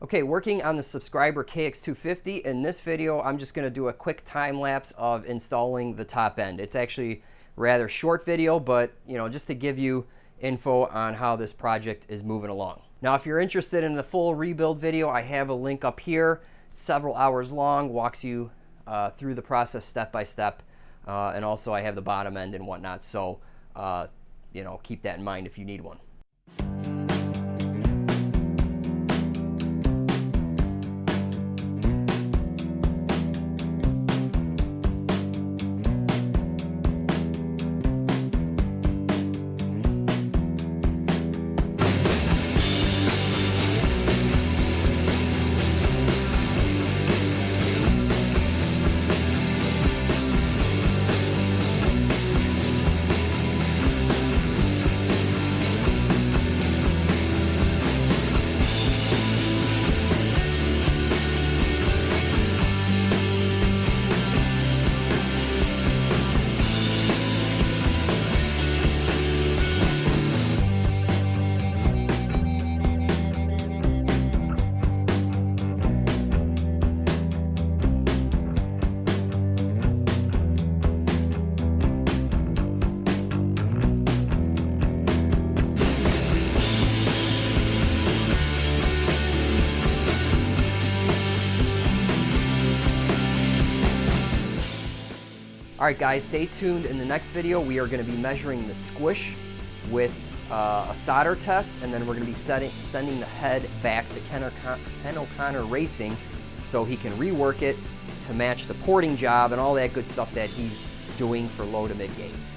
Okay, working on the subscriber KX250. In this video, I'm just gonna do a quick time lapse of installing the top end. It's actually a rather short video, but just to give you info on how this project is moving along. Now, if you're interested in the full rebuild video, I have a link up here. It's several hours long, walks you through the process step by step. And also I have the bottom end and whatnot. So, keep that in mind if you need one. All right, guys, stay tuned. In the next video, we are going to be measuring the squish with a solder test, and then we're going to be sending the head back to Ken O'Connor Racing so he can rework it to match the porting job and all that good stuff that he's doing for low to mid gates.